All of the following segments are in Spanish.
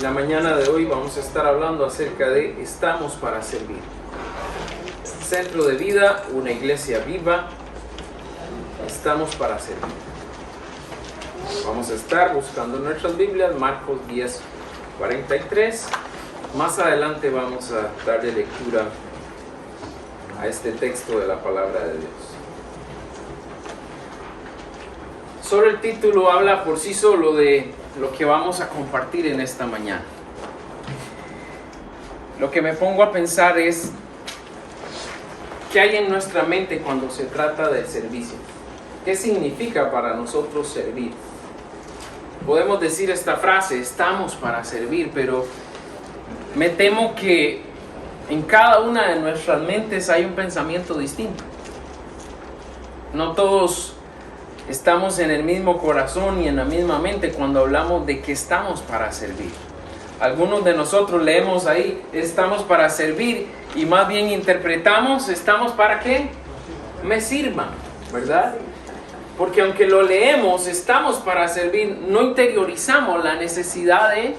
La mañana de hoy vamos a estar hablando acerca de Estamos para servir. Centro de Vida, una iglesia viva. Estamos para servir. Vamos a estar buscando en nuestras Biblias, Marcos 10:43. Más adelante vamos a darle lectura a este texto de la palabra de Dios. Solo el título habla por sí solo de lo que vamos a compartir en esta mañana. Lo que me pongo a pensar es ¿qué hay en nuestra mente cuando se trata del servicio? ¿Qué significa para nosotros servir? Podemos decir esta frase, estamos para servir, pero me temo que en cada una de nuestras mentes hay un pensamiento distinto. No todos estamos en el mismo corazón y en la misma mente cuando hablamos de que estamos para servir. Algunos de nosotros leemos ahí, estamos para servir, y más bien interpretamos, ¿estamos para qué? Me sirvan, ¿verdad? Porque aunque lo leemos, estamos para servir, no interiorizamos la necesidad de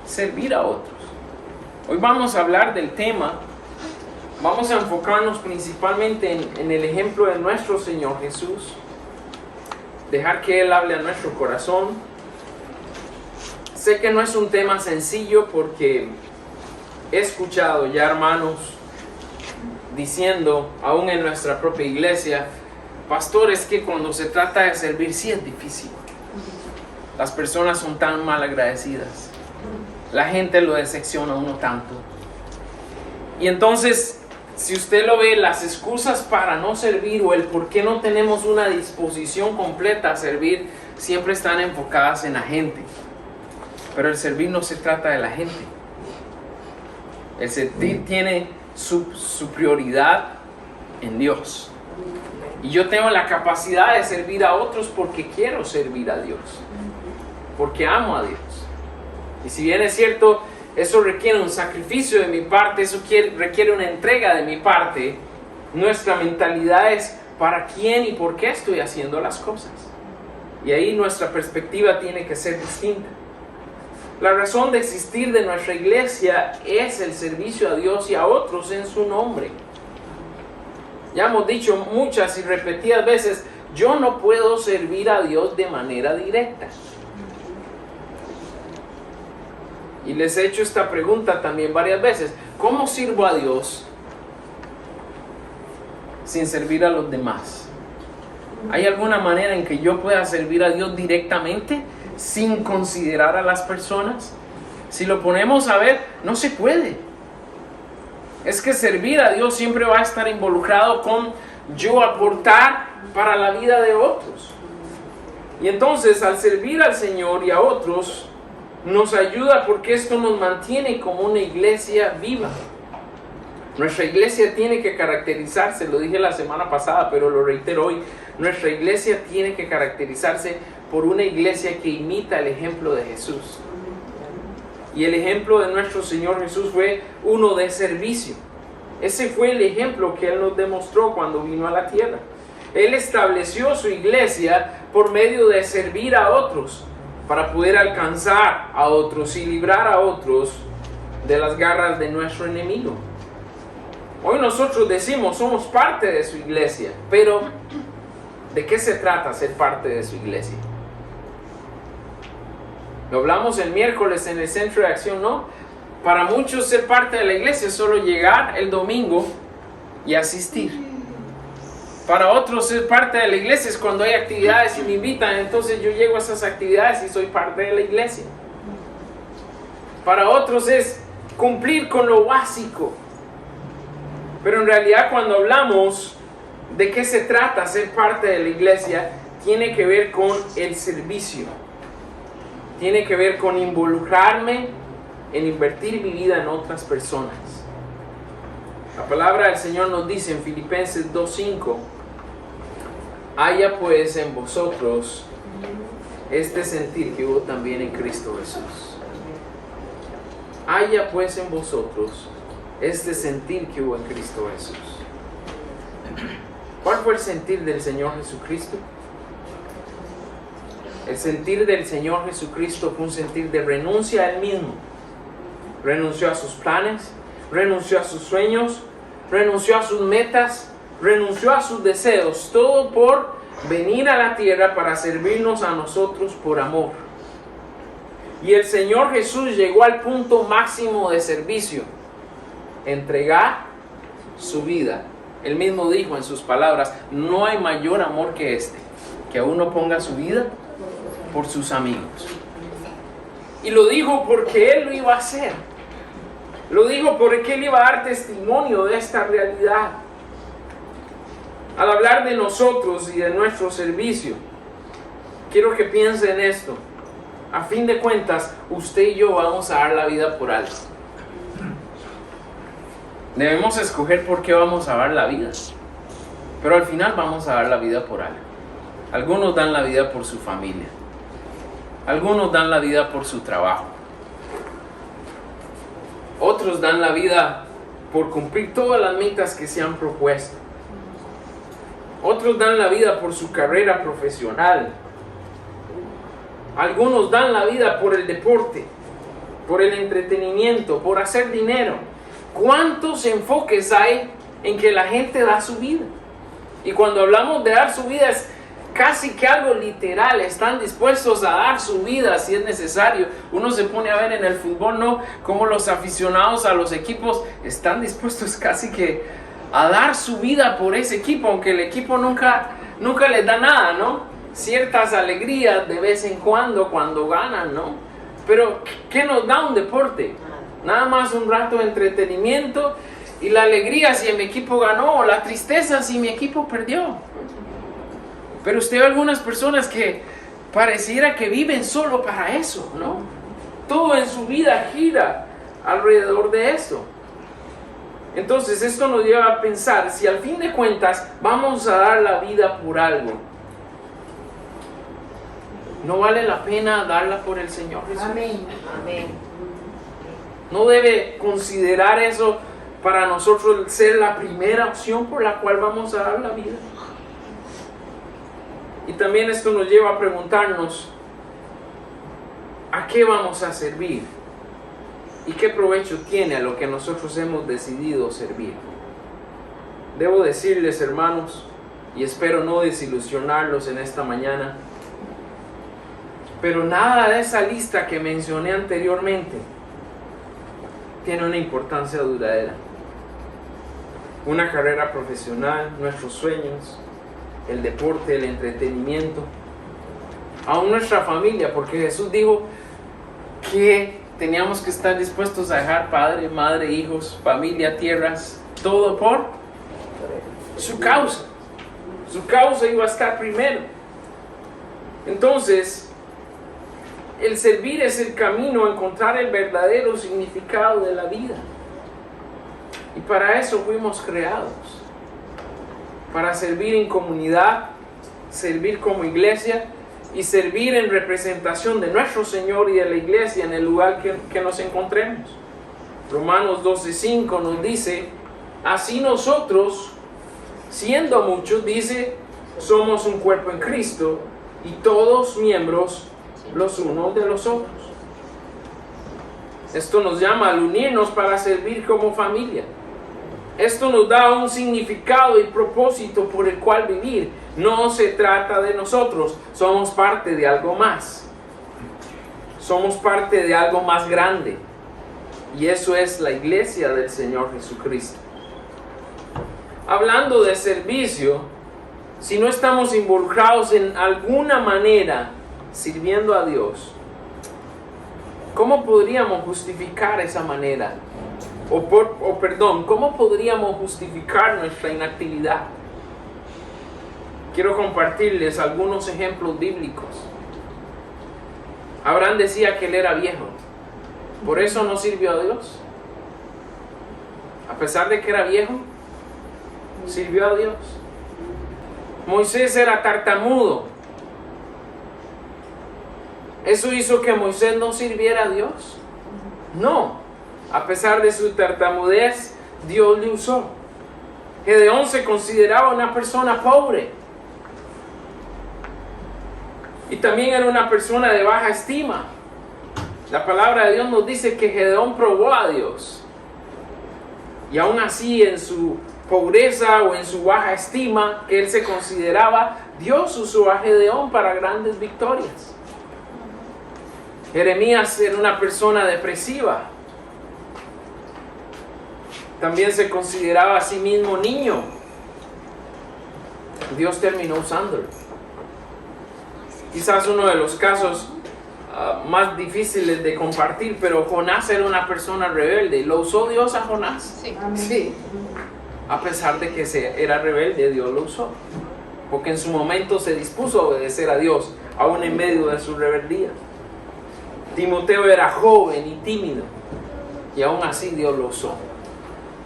servir a otros. Hoy vamos a hablar del tema, vamos a enfocarnos principalmente en el ejemplo de nuestro Señor Jesús. Dejar que Él hable a nuestro corazón. Sé que no es un tema sencillo porque he escuchado ya hermanos diciendo, aún en nuestra propia iglesia, pastor, es que cuando se trata de servir sí es difícil. Las personas son tan mal agradecidas. La gente lo decepciona a uno tanto. Y entonces, si usted lo ve, las excusas para no servir o el por qué no tenemos una disposición completa a servir siempre están enfocadas en la gente. Pero el servir no se trata de la gente. El servir tiene su prioridad en Dios. Y yo tengo la capacidad de servir a otros porque quiero servir a Dios. Porque amo a Dios. Y si bien es cierto, eso requiere un sacrificio de mi parte, eso requiere una entrega de mi parte. Nuestra mentalidad es ¿para quién y por qué estoy haciendo las cosas? Y ahí nuestra perspectiva tiene que ser distinta. La razón de existir de nuestra iglesia es el servicio a Dios y a otros en su nombre. Ya hemos dicho muchas y repetidas veces, yo no puedo servir a Dios de manera directa. Y les he hecho esta pregunta también varias veces. ¿Cómo sirvo a Dios sin servir a los demás? ¿Hay alguna manera en que yo pueda servir a Dios directamente sin considerar a las personas? Si lo ponemos a ver, no se puede. Es que servir a Dios siempre va a estar involucrado con yo aportar para la vida de otros. Y entonces al servir al Señor y a otros, nos ayuda porque esto nos mantiene como una iglesia viva. Nuestra iglesia tiene que caracterizarse, lo dije la semana pasada, pero lo reitero hoy, nuestra iglesia tiene que caracterizarse por una iglesia que imita el ejemplo de Jesús. Y el ejemplo de nuestro Señor Jesús fue uno de servicio. Ese fue el ejemplo que Él nos demostró cuando vino a la tierra. Él estableció su iglesia por medio de servir a otros, para poder alcanzar a otros y librar a otros de las garras de nuestro enemigo. Hoy nosotros decimos, somos parte de su iglesia, pero ¿de qué se trata ser parte de su iglesia? Lo hablamos el miércoles en el Centro de Acción, ¿no? Para muchos ser parte de la iglesia es solo llegar el domingo y asistir. Para otros ser parte de la iglesia es cuando hay actividades y me invitan, entonces yo llego a esas actividades y soy parte de la iglesia. Para otros es cumplir con lo básico. Pero en realidad cuando hablamos de qué se trata ser parte de la iglesia, tiene que ver con el servicio. Tiene que ver con involucrarme en invertir mi vida en otras personas. La palabra del Señor nos dice en Filipenses 2:5, haya pues en vosotros este sentir que hubo también en Cristo Jesús. Haya pues en vosotros este sentir que hubo en Cristo Jesús. ¿Cuál fue el sentir del Señor Jesucristo? El sentir del Señor Jesucristo fue un sentir de renuncia a Él mismo. Renunció a sus planes, renunció a sus sueños, renunció a sus metas, renunció a sus deseos, todo por venir a la tierra para servirnos a nosotros por amor. Y el Señor Jesús llegó al punto máximo de servicio, entregar su vida. Él mismo dijo en sus palabras, no hay mayor amor que este, que uno ponga su vida por sus amigos. Y lo dijo porque Él lo iba a hacer. Lo dijo porque Él iba a dar testimonio de esta realidad. Al hablar de nosotros y de nuestro servicio, quiero que piensen en esto. A fin de cuentas, usted y yo vamos a dar la vida por algo. Debemos escoger por qué vamos a dar la vida. Pero al final vamos a dar la vida por algo. Algunos dan la vida por su familia. Algunos dan la vida por su trabajo. Otros dan la vida por cumplir todas las metas que se han propuesto. Otros dan la vida por su carrera profesional. Algunos dan la vida por el deporte, por el entretenimiento, por hacer dinero. ¿Cuántos enfoques hay en que la gente da su vida? Y cuando hablamos de dar su vida es casi que algo literal. Están dispuestos a dar su vida si es necesario. Uno se pone a ver en el fútbol, ¿no? Como los aficionados a los equipos están dispuestos casi que a dar su vida por ese equipo, aunque el equipo nunca les da nada, ¿no? Ciertas alegrías de vez en cuando ganan, ¿no? Pero ¿qué nos da un deporte? Nada más un rato de entretenimiento y la alegría si mi equipo ganó, o la tristeza si mi equipo perdió. Pero usted ve algunas personas que pareciera que viven solo para eso, ¿no? Todo en su vida gira alrededor de eso. Entonces esto nos lleva a pensar, si al fin de cuentas vamos a dar la vida por algo, ¿no vale la pena darla por el Señor Jesús? Amén. Amén. ¿No debe considerar eso para nosotros ser la primera opción por la cual vamos a dar la vida? Y también esto nos lleva a preguntarnos, ¿a qué vamos a servir? ¿Y qué provecho tiene a lo que nosotros hemos decidido servir? Debo decirles, hermanos, y espero no desilusionarlos en esta mañana, pero nada de esa lista que mencioné anteriormente tiene una importancia duradera. Una carrera profesional, nuestros sueños, el deporte, el entretenimiento, aún nuestra familia, porque Jesús dijo que teníamos que estar dispuestos a dejar padre, madre, hijos, familia, tierras, todo por su causa. Su causa iba a estar primero. Entonces, el servir es el camino a encontrar el verdadero significado de la vida. Y para eso fuimos creados. Para servir en comunidad, servir como iglesia y servir en representación de nuestro Señor y de la iglesia en el lugar que nos encontremos. Romanos 12:5 nos dice, así nosotros, siendo muchos, dice, somos un cuerpo en Cristo y todos miembros los unos de los otros. Esto nos llama al unirnos para servir como familia. Esto nos da un significado y propósito por el cual vivir. No se trata de nosotros, somos parte de algo más. Somos parte de algo más grande. Y eso es la iglesia del Señor Jesucristo. Hablando de servicio, si no estamos involucrados en alguna manera sirviendo a Dios, ¿cómo podríamos justificar esa manera? ¿Cómo podríamos justificar nuestra inactividad? Quiero compartirles algunos ejemplos bíblicos. Abraham decía que él era viejo, por eso no sirvió a Dios. A pesar de que era viejo, sirvió a Dios. Moisés era tartamudo. ¿Eso hizo que Moisés no sirviera a Dios? No. A pesar de su tartamudez, Dios le usó. Gedeón se consideraba una persona pobre. Y también era una persona de baja estima. La palabra de Dios nos dice que Gedeón probó a Dios. Y aún así, en su pobreza o en su baja estima, que él se consideraba, Dios usó a Gedeón para grandes victorias. Jeremías era una persona depresiva. También se consideraba a sí mismo niño. Dios terminó usándolo. Quizás uno de los casos más difíciles de compartir, pero Jonás era una persona rebelde. ¿Lo usó Dios a Jonás? Sí. Sí. A pesar de que era rebelde, Dios lo usó. Porque en su momento se dispuso a obedecer a Dios, aún en medio de su rebeldía. Timoteo era joven y tímido, y aún así Dios lo usó.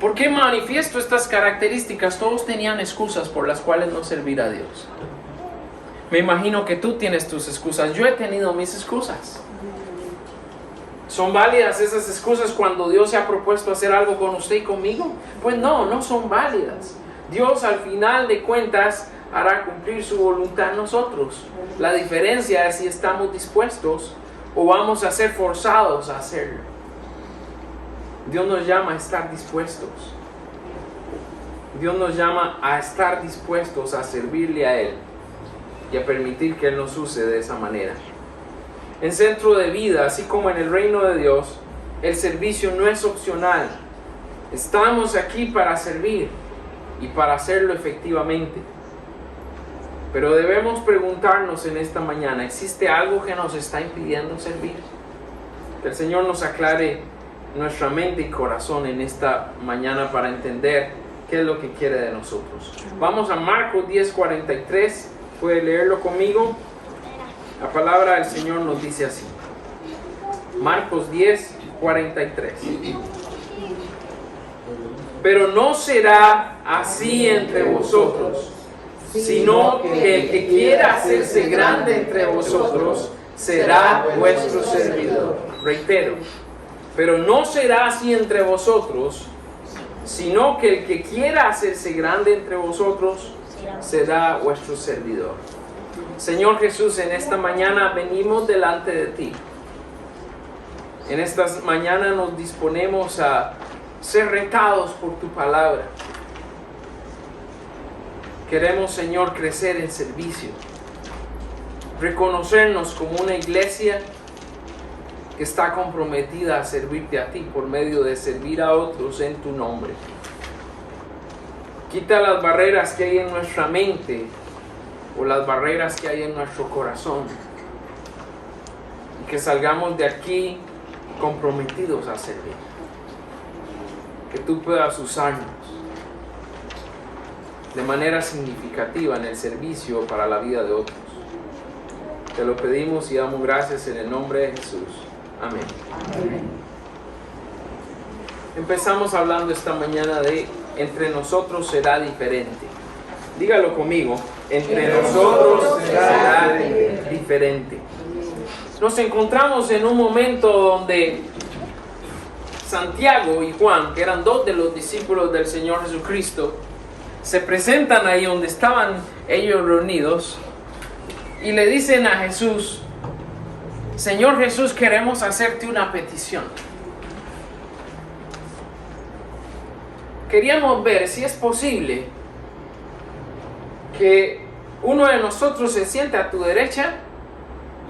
¿Por qué manifiesto estas características? Todos tenían excusas por las cuales no servir a Dios. Me imagino que tú tienes tus excusas. Yo he tenido mis excusas. ¿Son válidas esas excusas cuando Dios se ha propuesto hacer algo con usted y conmigo? Pues no son válidas. Dios al final de cuentas hará cumplir su voluntad en nosotros. La diferencia es si estamos dispuestos o vamos a ser forzados a hacerlo. Dios nos llama a estar dispuestos. Dios nos llama a estar dispuestos a servirle a Él y a permitir que Él nos use de esa manera. En Centro de Vida, así como en el reino de Dios, el servicio no es opcional. Estamos aquí para servir y para hacerlo efectivamente. Pero debemos preguntarnos en esta mañana, ¿existe algo que nos está impidiendo servir? Que el Señor nos aclare nuestra mente y corazón en esta mañana para entender qué es lo que quiere de nosotros. Vamos a Marcos 10:43. ¿Puede leerlo conmigo? La palabra del Señor nos dice así. Marcos 10:43. Pero no será así entre vosotros, sino que el que quiera hacerse grande entre vosotros será vuestro servidor. Reitero, pero no será así entre vosotros, sino que el que quiera hacerse grande entre vosotros será vuestro servidor. Señor Jesús, en esta mañana venimos delante de ti. En esta mañana nos disponemos a ser retados por tu palabra. Queremos, Señor, crecer en servicio. Reconocernos como una iglesia que está comprometida a servirte a ti por medio de servir a otros en tu nombre. Quita las barreras que hay en nuestra mente o las barreras que hay en nuestro corazón. Y que salgamos de aquí comprometidos a servir. Que tú puedas usarnos de manera significativa en el servicio para la vida de otros. Te lo pedimos y damos gracias en el nombre de Jesús. Amén. Amén. Empezamos hablando esta mañana de entre nosotros será diferente. Dígalo conmigo. Entre nosotros será diferente. Nos encontramos en un momento donde Santiago y Juan, que eran dos de los discípulos del Señor Jesucristo, se presentan ahí donde estaban ellos reunidos y le dicen a Jesús: Señor Jesús, queremos hacerte una petición. Queríamos ver si es posible que uno de nosotros se siente a tu derecha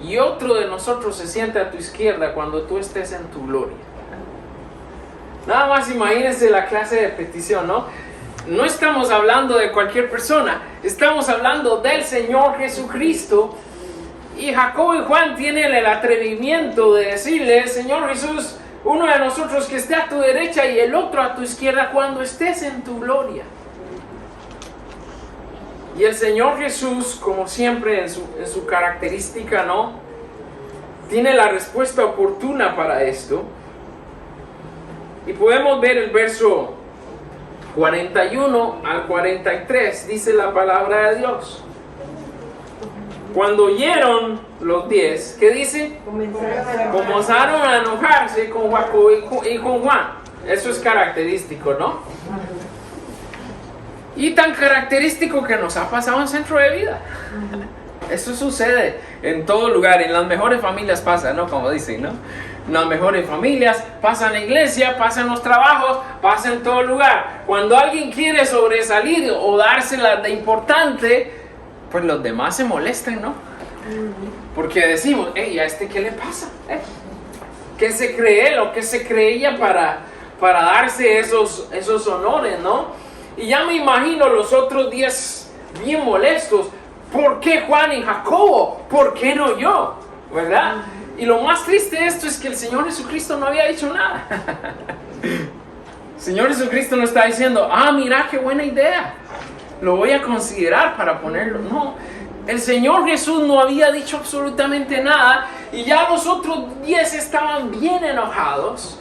y otro de nosotros se siente a tu izquierda cuando tú estés en tu gloria. Nada más imagínense la clase de petición, ¿no? No estamos hablando de cualquier persona, estamos hablando del Señor Jesucristo. Y Jacobo y Juan tienen el atrevimiento de decirle: Señor Jesús, uno de nosotros que esté a tu derecha y el otro a tu izquierda cuando estés en tu gloria. Y el Señor Jesús, como siempre en su característica, ¿no?, tiene la respuesta oportuna para esto. Y podemos ver el verso 41 al 43, dice la palabra de Dios. Cuando oyeron los 10, ¿qué dice? Comenzaron a enojarse con Jacobo y con Juan. Eso es característico, ¿no? Y tan característico que nos ha pasado en Centro de Vida. Eso sucede en todo lugar, en las mejores familias pasa, ¿no? Como dicen, ¿no? En las mejores familias, pasa en la iglesia, pasa en los trabajos, pasa en todo lugar. Cuando alguien quiere sobresalir o dársela de importante, pues los demás se molestan, ¿no? Porque decimos, ¿a este qué le pasa? ¿Qué se cree él o qué se cree ella para darse esos honores, ¿no? Y ya me imagino los otros días bien molestos. ¿Por qué Juan y Jacobo? ¿Por qué no yo? ¿Verdad? Y lo más triste de esto es que el Señor Jesucristo no había dicho nada. El Señor Jesucristo no está diciendo, mira qué buena idea, lo voy a considerar para ponerlo. No, el Señor Jesús no había dicho absolutamente nada y ya los otros 10 estaban bien enojados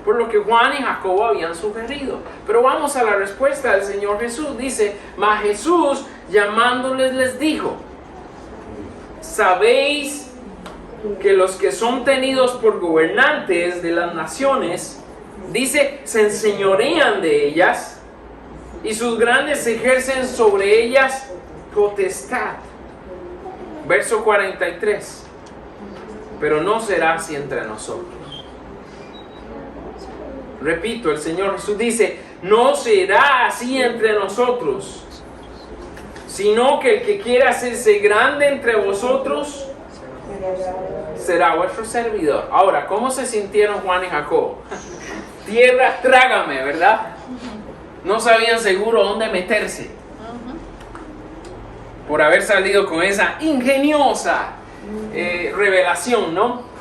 por lo que Juan y Jacobo habían sugerido. Pero vamos a la respuesta del Señor Jesús. Dice, mas Jesús llamándoles les dijo, ¿sabéis que los que son tenidos por gobernantes de las naciones, dice, se enseñorean de ellas y sus grandes ejercen sobre ellas potestad? Verso 43. Pero no será así entre nosotros. Repito, el Señor Jesús dice, no será así entre nosotros, sino que el que quiera hacerse grande entre vosotros será vuestro servidor. Ahora, ¿cómo se sintieron Juan y Jacobo? Tierra, trágame, ¿verdad? No sabían seguro dónde meterse por haber salido con esa ingeniosa revelación, ¿no?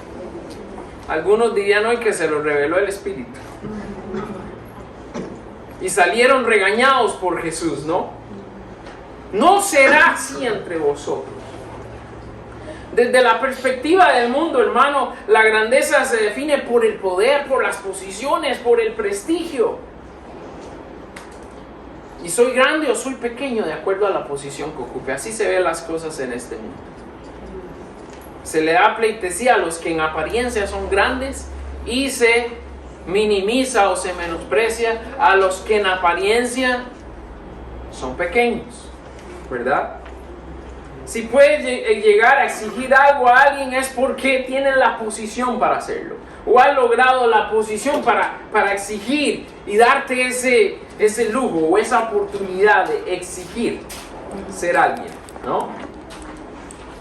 Algunos dirían hoy que se lo reveló el Espíritu. Y salieron regañados por Jesús, ¿no? No será así entre vosotros. Desde la perspectiva del mundo, hermano, la grandeza se define por el poder, por las posiciones, por el prestigio. Y soy grande o soy pequeño de acuerdo a la posición que ocupe. Así se ven las cosas en este mundo. Se le da pleitesía a los que en apariencia son grandes y se minimiza o se menosprecia a los que en apariencia son pequeños, ¿verdad? Si puedes llegar a exigir algo a alguien es porque tienen la posición para hacerlo o han logrado la posición para exigir y darte ese lujo o esa oportunidad de exigir ser alguien, ¿no?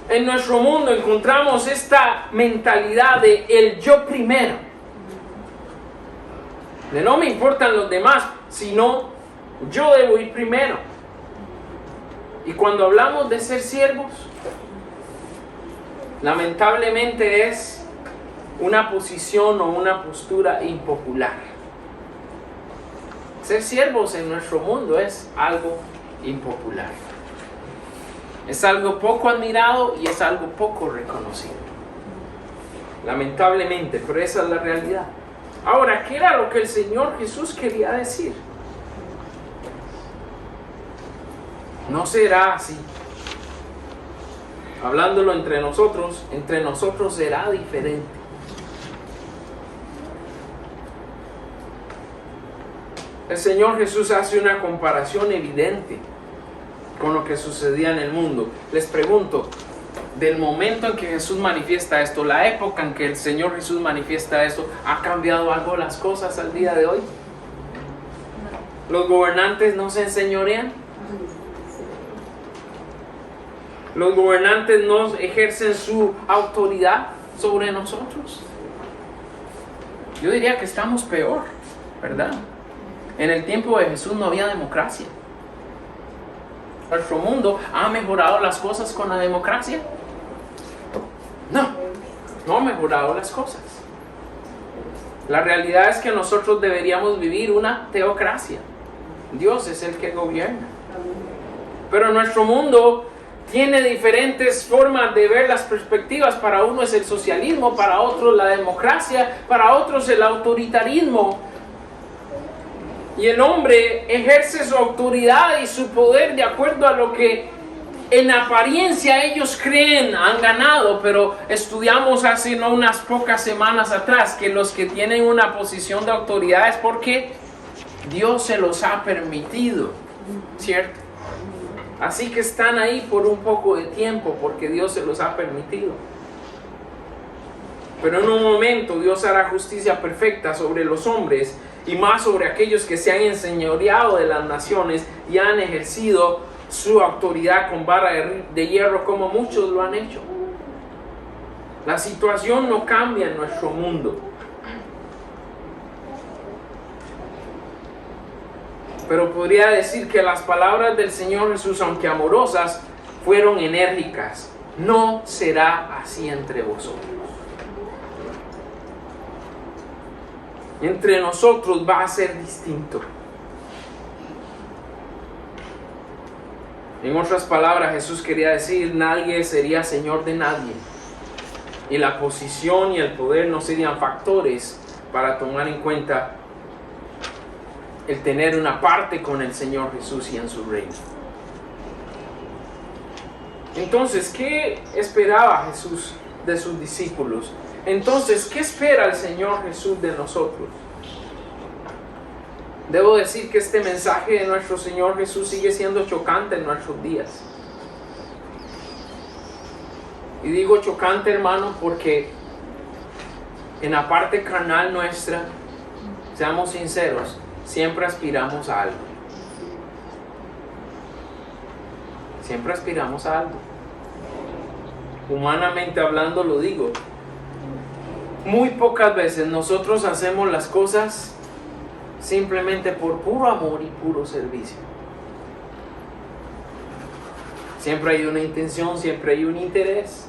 En nuestro mundo encontramos esta mentalidad de el yo primero. De no me importan los demás, sino yo debo ir primero. Y cuando hablamos de ser siervos, lamentablemente es una posición o una postura impopular. Ser siervos en nuestro mundo es algo impopular. Es algo poco admirado y es algo poco reconocido. Lamentablemente, pero esa es la realidad. Ahora, ¿qué era lo que el Señor Jesús quería decir? No será así. Hablándolo entre nosotros será diferente. El Señor Jesús hace una comparación evidente con lo que sucedía en el mundo. Les pregunto, del momento en que Jesús manifiesta esto, la época en que el Señor Jesús manifiesta esto, ¿ha cambiado algo las cosas al día de hoy? ¿Los gobernantes no se enseñorean? ¿Los gobernantes no ejercen su autoridad sobre nosotros? Yo diría que estamos peor, ¿verdad? En el tiempo de Jesús no había democracia. ¿Nuestro mundo ha mejorado las cosas con la democracia? No ha mejorado las cosas. La realidad es que nosotros deberíamos vivir una teocracia. Dios es el que gobierna. Pero nuestro mundo tiene diferentes formas de ver las perspectivas. Para uno es el socialismo, para otros la democracia, para otros el autoritarismo. Y el hombre ejerce su autoridad y su poder de acuerdo a lo que en apariencia ellos creen han ganado. Pero estudiamos hace unas pocas semanas atrás que los que tienen una posición de autoridad es porque Dios se los ha permitido, ¿cierto? Así que están ahí por un poco de tiempo porque Dios se los ha permitido. Pero en un momento Dios hará justicia perfecta sobre los hombres y más sobre aquellos que se han enseñoreado de las naciones y han ejercido su autoridad con vara de hierro como muchos lo han hecho. La situación no cambia en nuestro mundo. Pero podría decir que las palabras del Señor Jesús, aunque amorosas, fueron enérgicas. No será así entre vosotros. Entre nosotros va a ser distinto. En otras palabras, Jesús quería decir, nadie sería señor de nadie. Y la posición y el poder no serían factores para tomar en cuenta el tener una parte con el Señor Jesús y en su reino. Entonces, ¿qué esperaba Jesús de sus discípulos? Entonces, ¿qué espera el Señor Jesús de nosotros? Debo decir que este mensaje de nuestro Señor Jesús sigue siendo chocante en nuestros días. Y digo chocante, hermano, porque en la parte carnal nuestra, seamos sinceros, siempre aspiramos a algo. Siempre aspiramos a algo. Humanamente hablando lo digo. Muy pocas veces nosotros hacemos las cosas simplemente por puro amor y puro servicio. Siempre hay una intención, siempre hay un interés.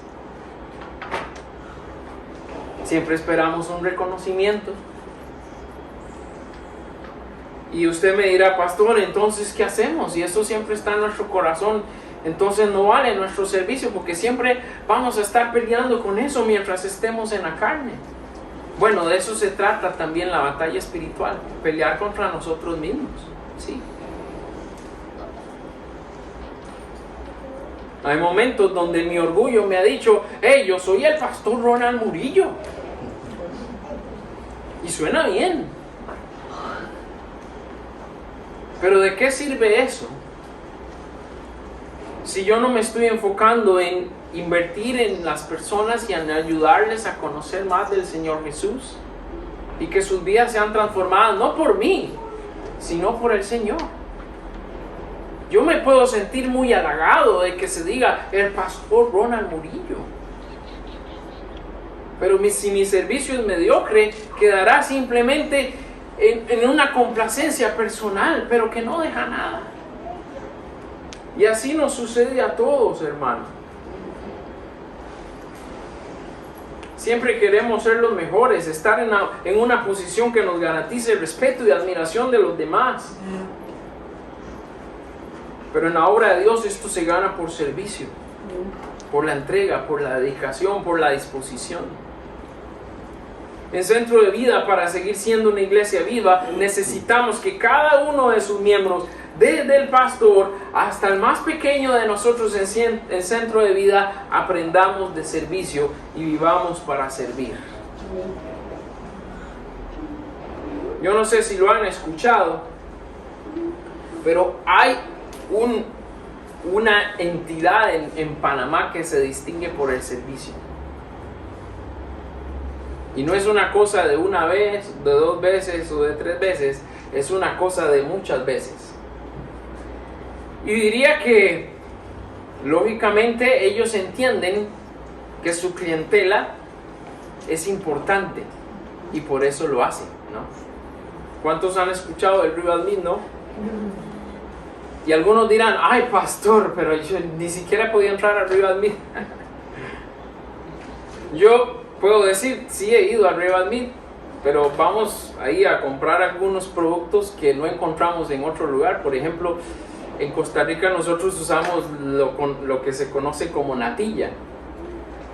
Siempre esperamos un reconocimiento. Y usted me dirá, pastor, entonces ¿qué hacemos? Y eso siempre está en nuestro corazón. Entonces no vale nuestro servicio porque siempre vamos a estar peleando con eso mientras estemos en la carne. Bueno, de eso se trata también la batalla espiritual, pelear contra nosotros mismos, sí. Hay momentos donde mi orgullo me ha dicho, hey, yo soy el pastor Ronald Murillo. Y suena bien. Pero ¿de qué sirve eso? Si yo no me estoy enfocando en invertir en las personas y en ayudarles a conocer más del Señor Jesús y que sus vidas sean transformadas, no por mí, sino por el Señor. Yo me puedo sentir muy halagado de que se diga el pastor Ronald Murillo. Pero si mi servicio es mediocre, quedará simplemente en una complacencia personal, pero que no deja nada. Y así nos sucede a todos, hermano. Siempre queremos ser los mejores, estar en una posición que nos garantice el respeto y admiración de los demás. Pero en la obra de Dios esto se gana por servicio, por la entrega, por la dedicación, por la disposición. En Centro de Vida, para seguir siendo una iglesia viva, necesitamos que cada uno de sus miembros, desde el pastor hasta el más pequeño de nosotros en Centro de Vida, aprendamos de servicio y vivamos para servir. Yo no sé si lo han escuchado, pero hay una entidad en Panamá que se distingue por el servicio. Y no es una cosa de una vez, de 2 veces o de 3 veces, es una cosa de muchas veces. Y diría que, lógicamente, ellos entienden que su clientela es importante y por eso lo hacen, ¿no? ¿Cuántos han escuchado el Rival Meet, no? Y algunos dirán, ay pastor, pero yo ni siquiera podía entrar al Rival Meet. Yo puedo decir, sí he ido al Rival Meet, pero vamos ahí a comprar algunos productos que no encontramos en otro lugar. Por ejemplo, en Costa Rica nosotros usamos lo que se conoce como natilla.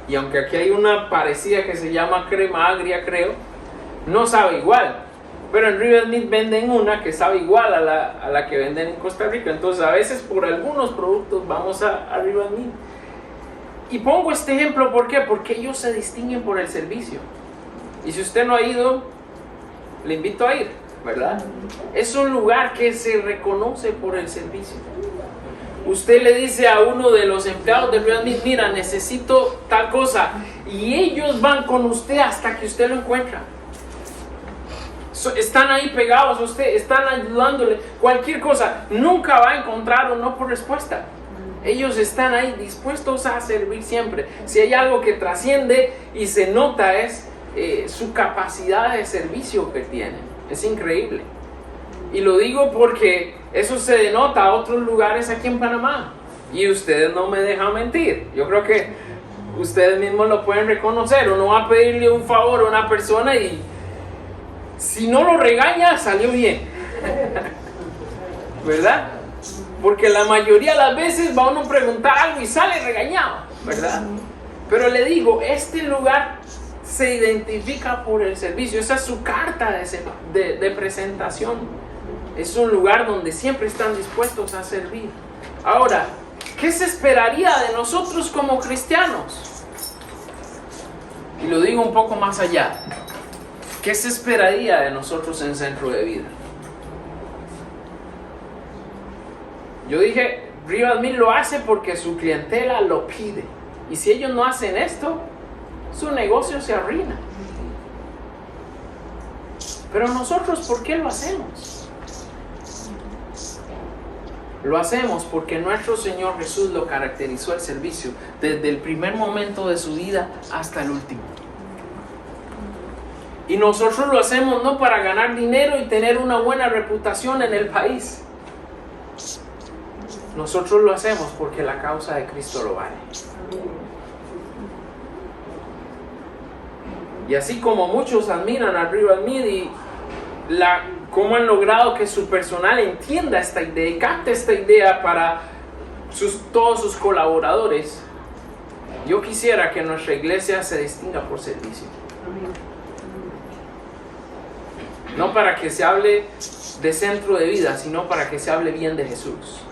Y aunque aquí hay una parecida que se llama crema agria, creo, no sabe igual. Pero en Rival Meet venden una que sabe igual a la que venden en Costa Rica. Entonces a veces por algunos productos vamos a Rival Meet. Y pongo este ejemplo, ¿por qué? Porque ellos se distinguen por el servicio. Y si usted no ha ido, le invito a ir, ¿verdad? Es un lugar que se reconoce por el servicio. usted le dice a uno de los empleados de Real Meat, mira, necesito tal cosa, y ellos van con usted hasta que usted lo encuentra. Están ahí pegados a usted, están ayudándole, cualquier cosa, nunca va a encontrar un no por respuesta. Ellos están ahí dispuestos a servir siempre. Si hay algo que trasciende y se nota es su capacidad de servicio que tienen. Es increíble. Y lo digo porque eso se denota a otros lugares aquí en Panamá. Y ustedes no me dejan mentir. Yo creo que ustedes mismos lo pueden reconocer. Uno va a pedirle un favor a una persona y si no lo regaña, salió bien. ¿Verdad? Porque la mayoría de las veces va uno a preguntar algo y sale regañado, ¿verdad? Pero le digo, este lugar se identifica por el servicio. Esa es su carta de presentación. Es un lugar donde siempre están dispuestos a servir. Ahora, ¿qué se esperaría de nosotros como cristianos? Y lo digo un poco más allá. ¿Qué se esperaría de nosotros en Centro de Vida? Yo dije, Real Meat lo hace porque su clientela lo pide. Y si ellos no hacen esto, su negocio se arruina. Pero nosotros, ¿por qué lo hacemos? Lo hacemos porque nuestro Señor Jesús lo caracterizó el servicio desde el primer momento de su vida hasta el último. Y nosotros lo hacemos no para ganar dinero y tener una buena reputación en el país. Nosotros lo hacemos porque la causa de Cristo lo vale. Y así como muchos admiran a Real Meat y cómo han logrado que su personal entienda esta idea y capte esta idea para todos sus colaboradores, yo quisiera que nuestra iglesia se distinga por servicio. No para que se hable de Centro de Vida, sino para que se hable bien de Jesús.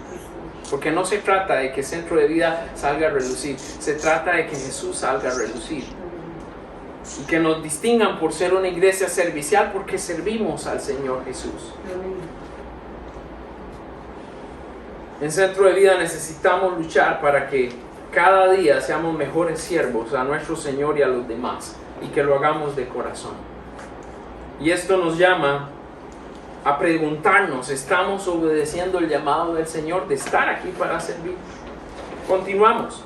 Porque no se trata de que Centro de Vida salga a relucir, se trata de que Jesús salga a relucir. Y que nos distingan por ser una iglesia servicial porque servimos al Señor Jesús. En Centro de Vida necesitamos luchar para que cada día seamos mejores siervos a nuestro Señor y a los demás, y que lo hagamos de corazón. Y esto nos llama a preguntarnos, ¿estamos obedeciendo el llamado del Señor de estar aquí para servir? Continuamos.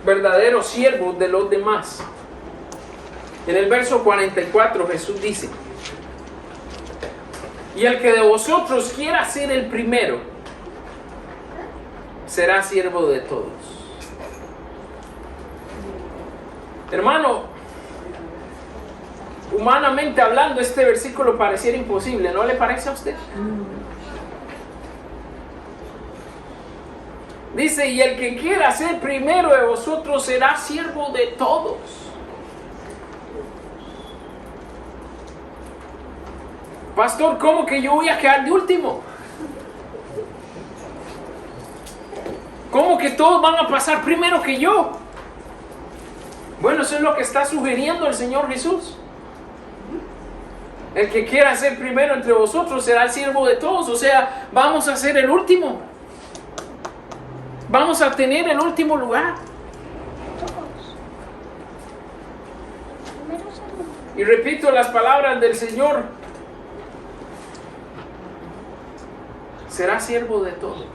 Verdaderos siervos de los demás. En el verso 44 Jesús dice, y el que de vosotros quiera ser el primero, será siervo de todos. Hermano, humanamente hablando, este versículo pareciera imposible, ¿no le parece a usted? Dice, y el que quiera ser primero de vosotros será siervo de todos. Pastor, ¿cómo que yo voy a quedar de último? ¿Cómo que todos van a pasar primero que yo? Bueno, eso es lo que está sugiriendo el Señor Jesús. El que quiera ser primero entre vosotros será el siervo de todos. O sea, vamos a ser el último. Vamos a tener el último lugar. Y repito las palabras del Señor. Será siervo de todos.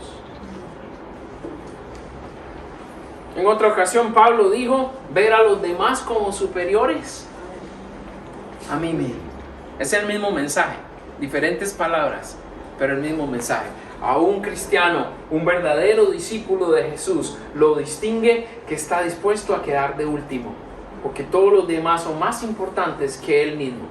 En otra ocasión Pablo dijo, ver a los demás como superiores a mí mismo. Es el mismo mensaje, diferentes palabras, pero el mismo mensaje. A un cristiano, un verdadero discípulo de Jesús, lo distingue que está dispuesto a quedar de último, porque todos los demás son más importantes que él mismo.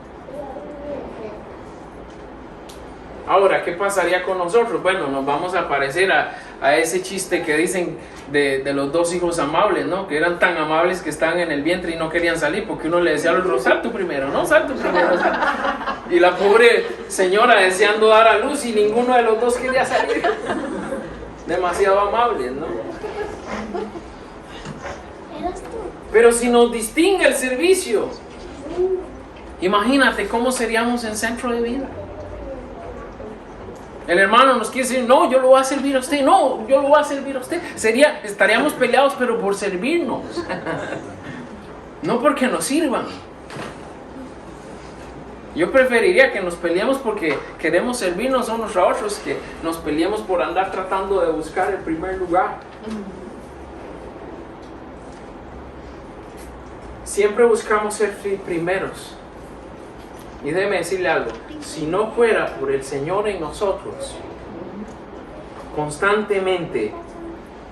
Ahora, ¿qué pasaría con nosotros? Bueno, nos vamos a parecer a ese chiste que dicen de los dos hijos amables, ¿no? Que eran tan amables que estaban en el vientre y no querían salir, porque uno le decía al otro, sal tú primero, no, sal tú primero. Y la pobre señora deseando dar a luz y ninguno de los dos quería salir. Demasiado amables, ¿no? Pero si nos distingue el servicio, imagínate cómo seríamos en Centro de Vida. El hermano nos quiere decir, no, yo lo voy a servir a usted, no, yo lo voy a servir a usted. Estaríamos peleados, pero por servirnos. No porque nos sirvan. Yo preferiría que nos peleemos porque queremos servirnos unos a otros, que nos peleemos por andar tratando de buscar el primer lugar. Siempre buscamos ser primeros. Y déjeme decirle algo, si no fuera por el Señor en nosotros, constantemente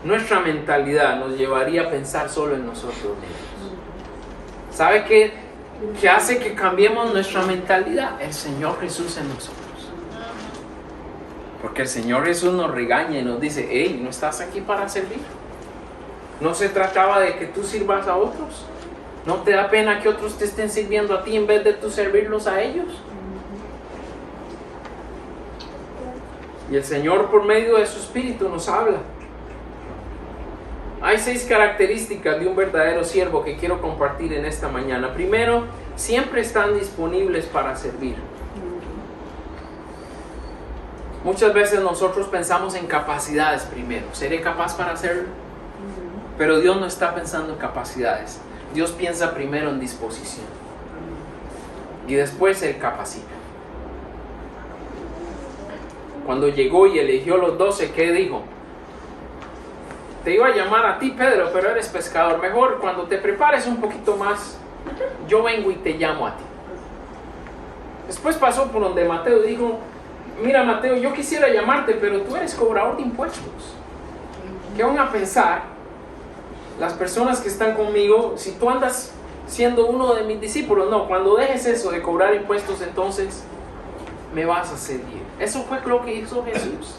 nuestra mentalidad nos llevaría a pensar solo en nosotros mismos. ¿Sabe qué hace que cambiemos nuestra mentalidad? El Señor Jesús en nosotros. Porque el Señor Jesús nos regaña y nos dice, hey, ¿no estás aquí para servir? ¿No se trataba de que tú sirvas a otros? ¿No te da pena que otros te estén sirviendo a ti en vez de tú servirlos a ellos? Y el Señor por medio de su Espíritu nos habla. Hay 6 características de un verdadero siervo que quiero compartir en esta mañana. Primero, siempre están disponibles para servir. Muchas veces nosotros pensamos en capacidades primero. ¿Seré capaz para hacerlo? Pero Dios no está pensando en capacidades. Dios piensa primero en disposición. Y después Él capacita. Cuando llegó y eligió los 12, ¿qué dijo? Te iba a llamar a ti, Pedro, pero eres pescador. Mejor cuando te prepares un poquito más, yo vengo y te llamo a ti. Después pasó por donde Mateo dijo, mira Mateo, yo quisiera llamarte, pero tú eres cobrador de impuestos. ¿Qué van a pensar las personas que están conmigo si tú andas siendo uno de mis discípulos? No, cuando dejes eso de cobrar impuestos, entonces me vas a seguir. Eso fue lo que hizo Jesús.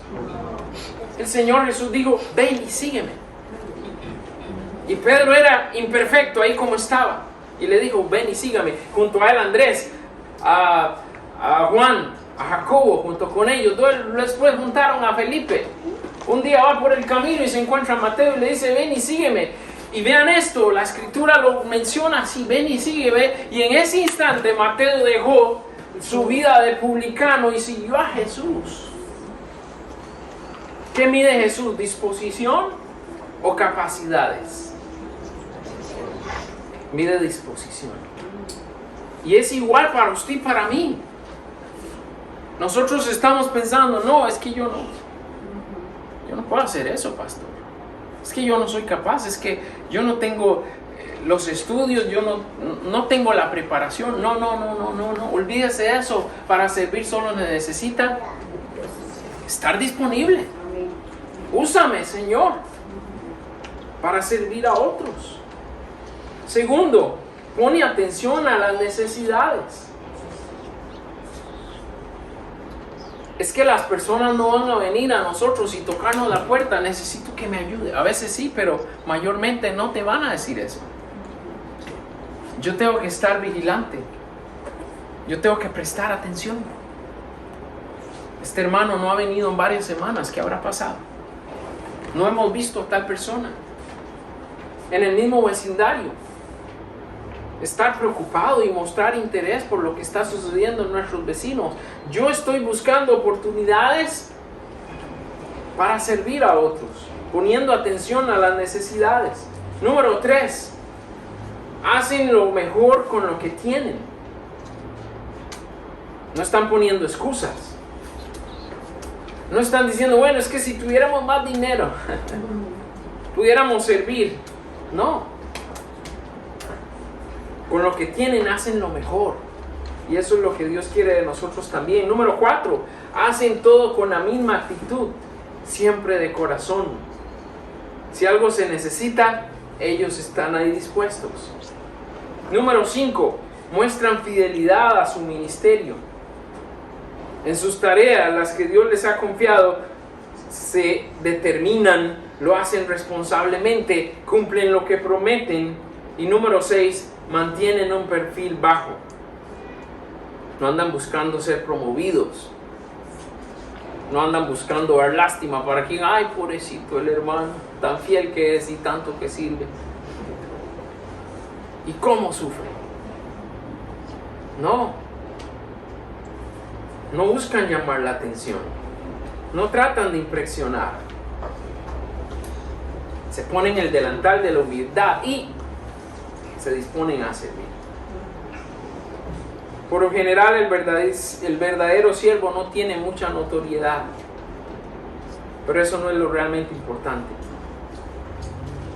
El Señor Jesús dijo, ven y sígueme. Y Pedro era imperfecto ahí como estaba. Y le dijo, ven y sígame. Junto a él Andrés, a Juan, a Jacobo, junto con ellos. Después juntaron a Felipe. Un día va por el camino y se encuentra a Mateo y le dice, ven y sígueme. Y vean esto, la escritura lo menciona así, ven y sígueme. Y en ese instante Mateo dejó su vida de publicano y siguió a Jesús. ¿Qué mide Jesús? ¿Disposición o capacidades? Mide disposición. Y es igual para usted y para mí. Nosotros estamos pensando, no, es que yo no puedo hacer eso, pastor. Es que yo no soy capaz, es que yo no tengo los estudios, yo no tengo la preparación. No, olvídese de eso. Para servir solo necesita estar disponible. Úsame, Señor, para servir a otros. Segundo, pone atención a las necesidades. Es que las personas no van a venir a nosotros y tocarnos la puerta, necesito que me ayude. A veces sí, pero mayormente no te van a decir eso. Yo tengo que estar vigilante. Yo tengo que prestar atención. Este hermano no ha venido en varias semanas, ¿qué habrá pasado? No hemos visto a tal persona en el mismo vecindario. Estar preocupado y mostrar interés por lo que está sucediendo en nuestros vecinos. Yo estoy buscando oportunidades para servir a otros, poniendo atención a las necesidades. Número 3, hacen lo mejor con lo que tienen. No están poniendo excusas. No están diciendo, bueno, es que si tuviéramos más dinero, pudiéramos servir. No. Con lo que tienen hacen lo mejor. Y eso es lo que Dios quiere de nosotros también. Número 4, hacen todo con la misma actitud, siempre de corazón. Si algo se necesita, ellos están ahí dispuestos. Número 5, muestran fidelidad a su ministerio. En sus tareas, las que Dios les ha confiado, se determinan, lo hacen responsablemente, cumplen lo que prometen. Y número 6, mantienen un perfil bajo. No andan buscando ser promovidos. No andan buscando dar lástima para quien, ay, pobrecito el hermano, tan fiel que es y tanto que sirve. ¿Y cómo sufre? No buscan llamar la atención. No tratan de impresionar. Se ponen el delantal de la humildad y se disponen a servir. Por lo general, el verdadero siervo no tiene mucha notoriedad. Pero eso no es lo realmente importante.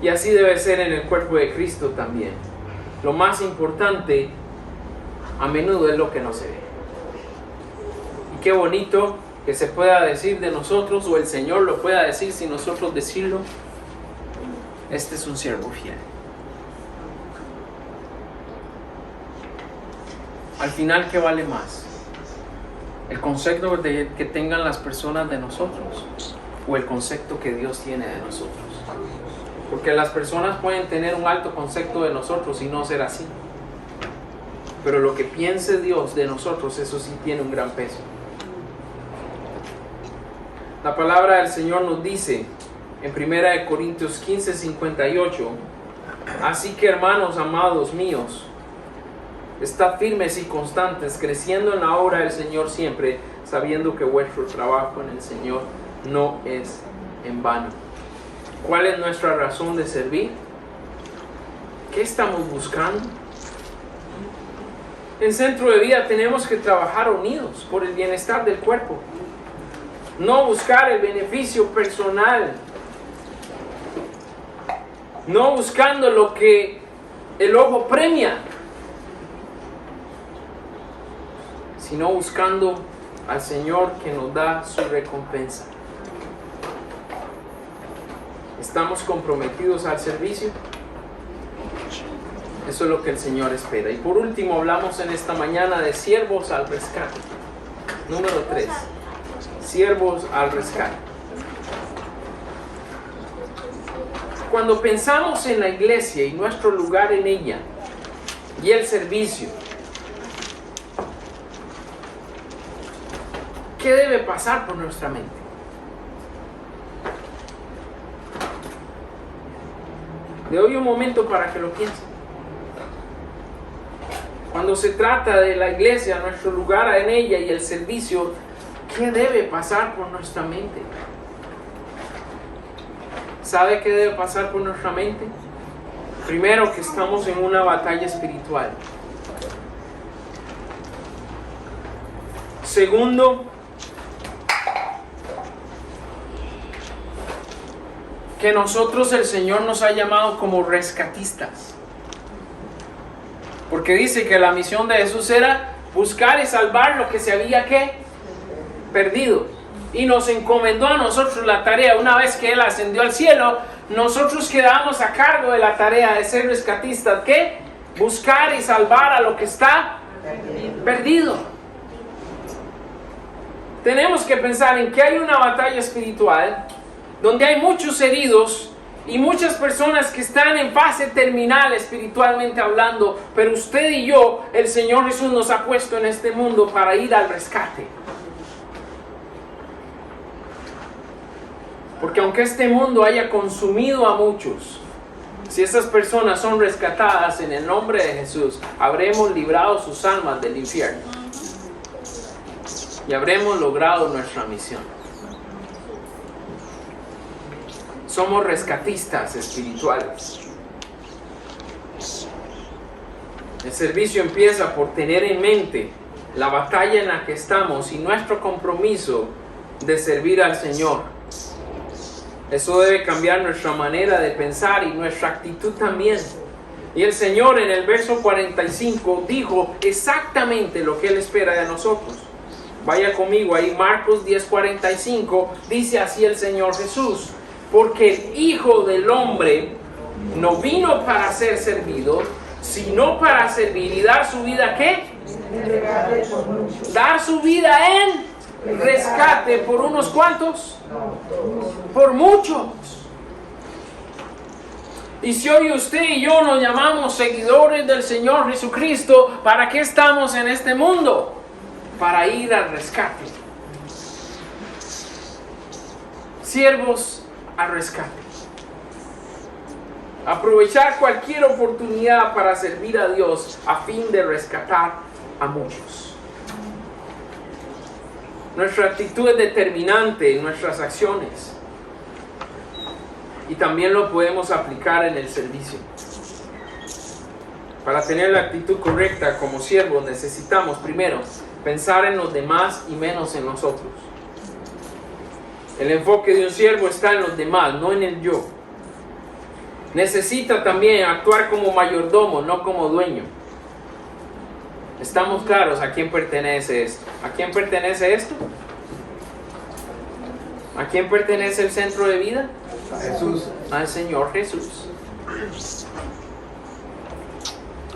Y así debe ser en el cuerpo de Cristo también. Lo más importante a menudo es lo que no se ve. Y qué bonito que se pueda decir de nosotros, o el Señor lo pueda decir sin nosotros decirlo: este es un siervo fiel. Al final, ¿qué vale más? ¿El concepto que tengan las personas de nosotros o el concepto que Dios tiene de nosotros? Porque las personas pueden tener un alto concepto de nosotros y no ser así. Pero lo que piense Dios de nosotros, eso sí tiene un gran peso. La palabra del Señor nos dice en 1 Corintios 15:58: así que, hermanos amados míos, estad firmes y constantes, creciendo en la obra del Señor siempre, sabiendo que vuestro trabajo en el Señor no es en vano. ¿Cuál es nuestra razón de servir? ¿Qué estamos buscando? En Centro de Vida tenemos que trabajar unidos por el bienestar del cuerpo. No buscar el beneficio personal. No buscando lo que el ojo premia, sino buscando al Señor que nos da su recompensa. ¿Estamos comprometidos al servicio? Eso es lo que el Señor espera. Y por último, hablamos en esta mañana de siervos al rescate. Número 3. Siervos al rescate. Cuando pensamos en la iglesia y nuestro lugar en ella y el servicio, ¿qué debe pasar por nuestra mente? Le doy un momento para que lo piensen. Cuando se trata de la iglesia, nuestro lugar en ella y el servicio, ¿qué debe pasar por nuestra mente? ¿Sabe qué debe pasar por nuestra mente? Primero, que estamos en una batalla espiritual. Segundo, que nosotros, el Señor nos ha llamado como rescatistas. Porque dice que la misión de Jesús era buscar y salvar lo que se había perdido. Y nos encomendó a nosotros la tarea. Una vez que Él ascendió al cielo, nosotros quedamos a cargo de la tarea de ser rescatistas. ¿Qué? Buscar y salvar a lo que está perdido. Tenemos que pensar en que hay una batalla espiritual donde hay muchos heridos y muchas personas que están en fase terminal espiritualmente hablando, pero usted y yo, el Señor Jesús nos ha puesto en este mundo para ir al rescate. Porque aunque este mundo haya consumido a muchos, si esas personas son rescatadas en el nombre de Jesús, habremos librado sus almas del infierno y habremos logrado nuestra misión. Somos rescatistas espirituales. El servicio empieza por tener en mente la batalla en la que estamos y nuestro compromiso de servir al Señor. Eso debe cambiar nuestra manera de pensar y nuestra actitud también. Y el Señor en el verso 45 dijo exactamente lo que Él espera de nosotros. Vaya conmigo ahí, Marcos 10:45, dice así el Señor Jesús: porque el Hijo del Hombre no vino para ser servido, sino para servir y dar su vida, ¿qué? Dar su vida en rescate por unos cuantos, por muchos. Y si hoy usted y yo nos llamamos seguidores del Señor Jesucristo, ¿para qué estamos en este mundo? Para ir al rescate. Siervos al rescate. Aprovechar cualquier oportunidad para servir a Dios a fin de rescatar a muchos. Nuestra actitud es determinante en nuestras acciones. Y también lo podemos aplicar en el servicio. Para tener la actitud correcta como siervos necesitamos primero pensar en los demás y menos en nosotros. El enfoque de un siervo está en los demás, no en el yo. Necesita también actuar como mayordomo, no como dueño. ¿Estamos claros a quién pertenece esto? ¿A quién pertenece esto? ¿A quién pertenece el centro de vida? A Jesús. Al Señor Jesús.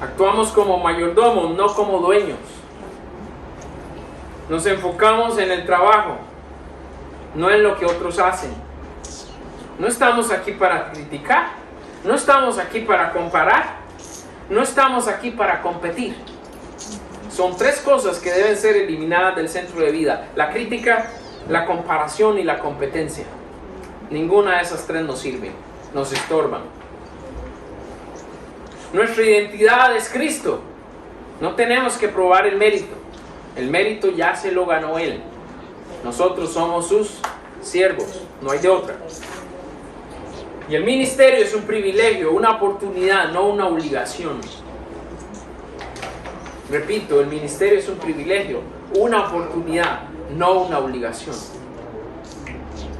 Actuamos como mayordomos, no como dueños. Nos enfocamos en el trabajo, no en lo que otros hacen. No estamos aquí para criticar, no estamos aquí para comparar, no estamos aquí para competir. Son tres cosas que deben ser eliminadas del centro de vida: la crítica, la comparación y la competencia. Ninguna de esas tres nos sirve, nos estorban. Nuestra identidad es Cristo. No tenemos que probar el mérito. El mérito ya se lo ganó Él. Nosotros somos sus siervos, no hay de otra. Y el ministerio es un privilegio, una oportunidad, no una obligación. Repito, el ministerio es un privilegio, una oportunidad, no una obligación.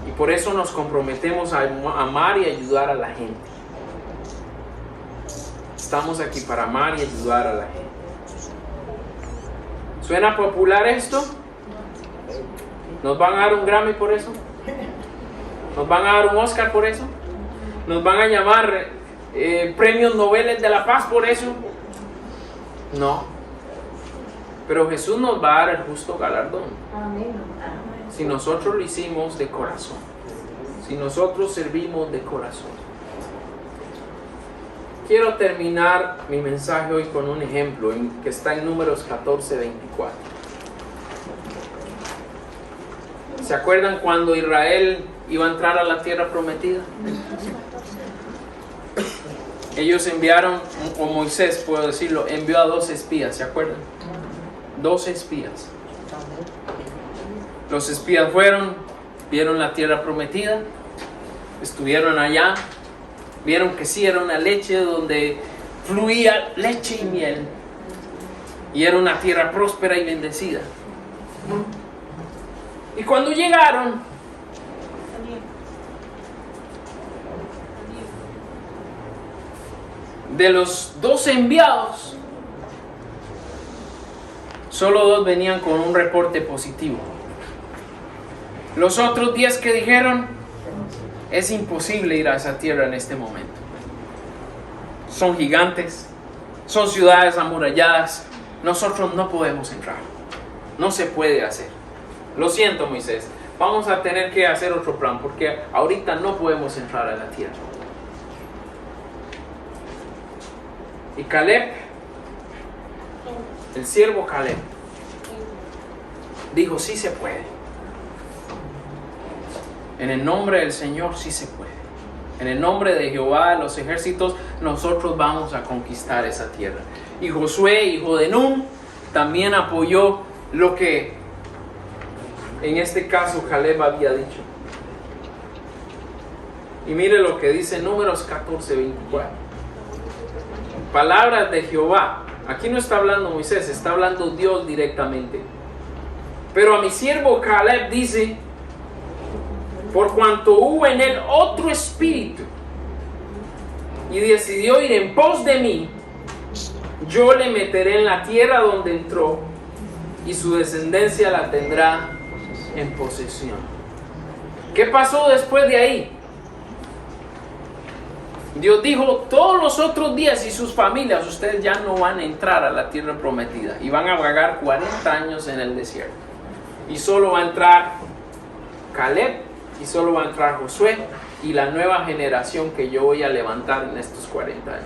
Y por eso nos comprometemos a amar y ayudar a la gente. Estamos aquí para amar y ayudar a la gente. ¿Suena popular esto? ¿Nos van a dar un Grammy por eso? ¿Nos van a dar un Oscar por eso? ¿Nos van a llamar premios Nobel de la Paz por eso? No. Pero Jesús nos va a dar el justo galardón. Si nosotros lo hicimos de corazón. Si nosotros servimos de corazón. Quiero terminar mi mensaje hoy con un ejemplo que está en Números 14:24. ¿Se acuerdan cuando Israel iba a entrar a la tierra prometida? Ellos enviaron, o Moisés, puedo decirlo, envió a 2 espías, ¿se acuerdan? 2 espías. Los espías fueron, vieron la tierra prometida, estuvieron allá, vieron que sí era una leche donde fluía leche y miel, y era una tierra próspera y bendecida. Y cuando llegaron, de los 12 enviados, solo 2 venían con un reporte positivo. Los otros 10 que dijeron: es imposible ir a esa tierra en este momento. Son gigantes, son ciudades amuralladas, nosotros no podemos entrar, no se puede hacer. Lo siento, Moisés, vamos a tener que hacer otro plan porque ahorita no podemos entrar a la tierra. Y Caleb, el siervo Caleb, dijo: sí se puede. En el nombre del Señor sí se puede. En el nombre de Jehová de los ejércitos nosotros vamos a conquistar esa tierra. Y Josué, hijo de Nun, también apoyó lo que en este caso Caleb había dicho. Y mire lo que dice Números 14:24. Palabras de Jehová. Aquí no está hablando Moisés, está hablando Dios directamente. Pero a mi siervo Caleb dice: por cuanto hubo en él otro espíritu y decidió ir en pos de mí, yo le meteré en la tierra donde entró y su descendencia la tendrá en posesión. ¿Qué pasó después de ahí? Dios dijo: todos los otros días y sus familias, ustedes ya no van a entrar a la tierra prometida y van a vagar 40 años en el desierto. Y solo va a entrar Caleb, y solo va a entrar Josué y la nueva generación que yo voy a levantar en estos 40 años.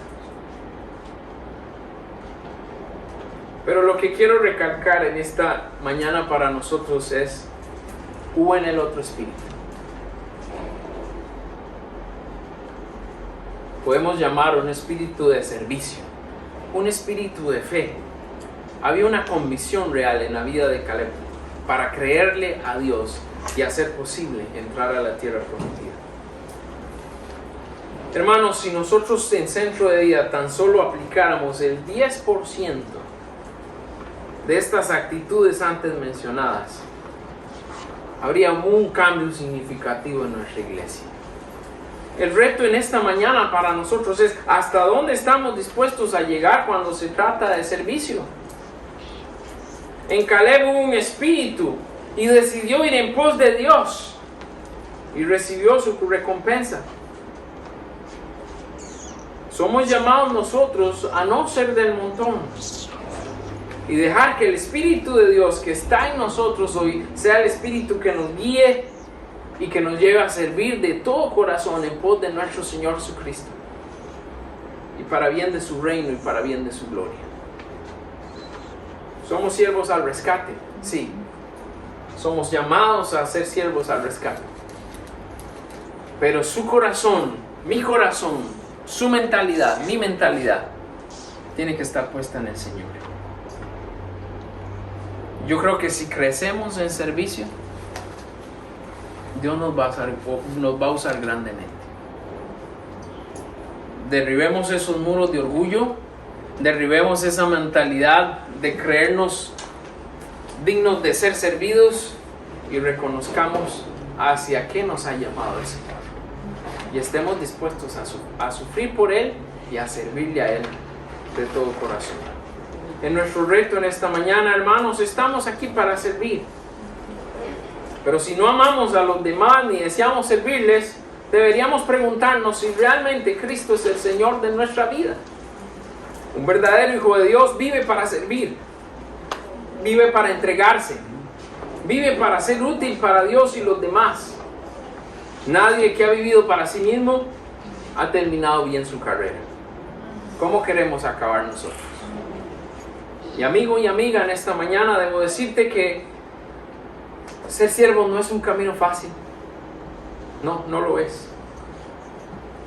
Pero lo que quiero recalcar en esta mañana para nosotros es: hubo en el otro espíritu. Podemos llamar un espíritu de servicio, un espíritu de fe. Había una convicción real en la vida de Caleb. para creerle a Dios y hacer posible entrar a la tierra prometida. Hermanos, si nosotros en Centro de Vida tan solo aplicáramos el 10% de estas actitudes antes mencionadas, habría un cambio significativo en nuestra iglesia. El reto en esta mañana para nosotros es hasta dónde estamos dispuestos a llegar cuando se trata de servicio. En Caleb hubo un espíritu y decidió ir en pos de Dios y recibió su recompensa. Somos llamados nosotros a no ser del montón y dejar que el Espíritu de Dios que está en nosotros hoy sea el Espíritu que nos guíe y que nos lleve a servir de todo corazón en pos de nuestro Señor Jesucristo y para bien de su reino y para bien de su gloria. ¿Somos siervos al rescate? Sí. Somos llamados a ser siervos al rescate. Pero su corazón, mi corazón, su mentalidad, mi mentalidad, tiene que estar puesta en el Señor. Yo creo que si crecemos en servicio, Dios nos va a usar grandemente. Derribemos esos muros de orgullo, derribemos esa mentalidad de creernos dignos de ser servidos y reconozcamos hacia qué nos ha llamado el Señor. Y estemos dispuestos a sufrir por Él y a servirle a Él de todo corazón. En nuestro reto en esta mañana, hermanos, estamos aquí para servir. Pero si no amamos a los demás ni deseamos servirles, deberíamos preguntarnos si realmente Cristo es el Señor de nuestra vida. Un verdadero hijo de Dios vive para servir, vive para entregarse, vive para ser útil para Dios y los demás. Nadie que ha vivido para sí mismo ha terminado bien su carrera. ¿Cómo queremos acabar nosotros? Y amigo y amiga, en esta mañana debo decirte que ser siervo no es un camino fácil. No, no lo es.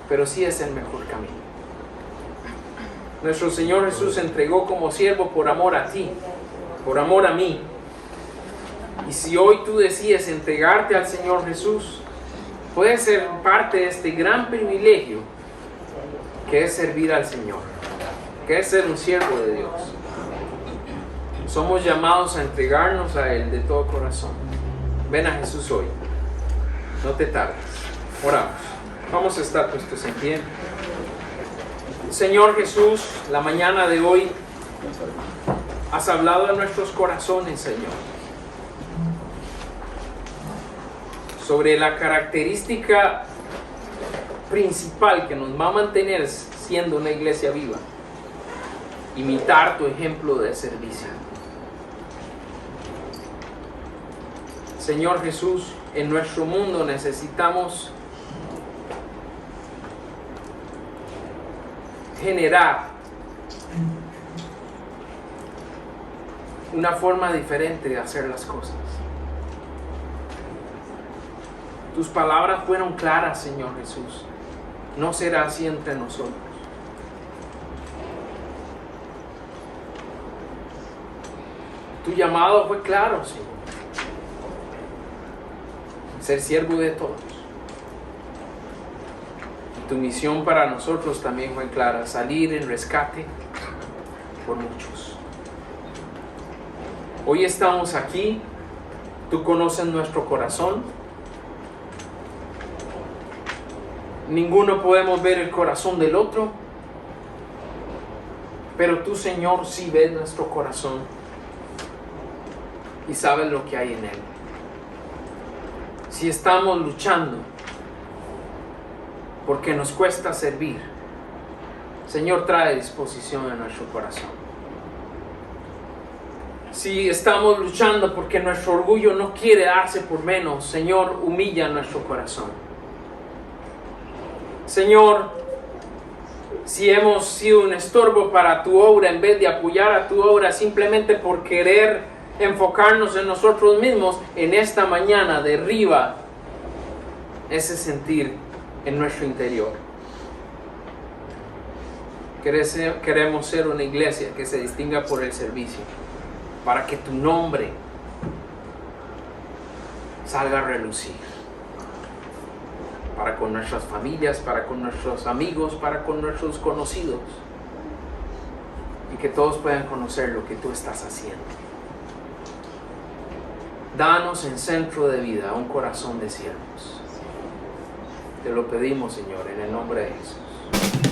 Pero sí es el mejor camino. Nuestro Señor Jesús se entregó como siervo por amor a ti, por amor a mí. Y si hoy tú decides entregarte al Señor Jesús, puedes ser parte de este gran privilegio que es servir al Señor, que es ser un siervo de Dios. Somos llamados a entregarnos a Él de todo corazón. Ven a Jesús hoy. No te tardes. Oramos. Vamos a estar puestos en pie. Señor Jesús, la mañana de hoy has hablado a nuestros corazones, Señor, sobre la característica principal que nos va a mantener siendo una iglesia viva: imitar tu ejemplo de servicio. Señor Jesús, en nuestro mundo necesitamos generar una forma diferente de hacer las cosas. Tus palabras fueron claras, Señor Jesús. No será así entre nosotros. Tu llamado fue claro, Señor. Ser siervo de todos. Y tu misión para nosotros también fue clara: salir en rescate por muchos. Hoy estamos aquí. Tú conoces nuestro corazón. Ninguno podemos ver el corazón del otro, pero tú, Señor, sí ves nuestro corazón y sabes lo que hay en él. Si estamos luchando porque nos cuesta servir, Señor, trae disposición a nuestro corazón. Si estamos luchando porque nuestro orgullo no quiere darse por menos, Señor, humilla nuestro corazón. Señor, si hemos sido un estorbo para tu obra en vez de apoyar a tu obra simplemente por querer enfocarnos en nosotros mismos, en esta mañana derriba ese sentir en nuestro interior. Queremos ser una iglesia que se distinga por el servicio, para que tu nombre salga a relucir. Para con nuestras familias, para con nuestros amigos, para con nuestros conocidos. Y que todos puedan conocer lo que tú estás haciendo. Danos en Centro de Vida un corazón de siervos. Te lo pedimos, Señor, en el nombre de Jesús.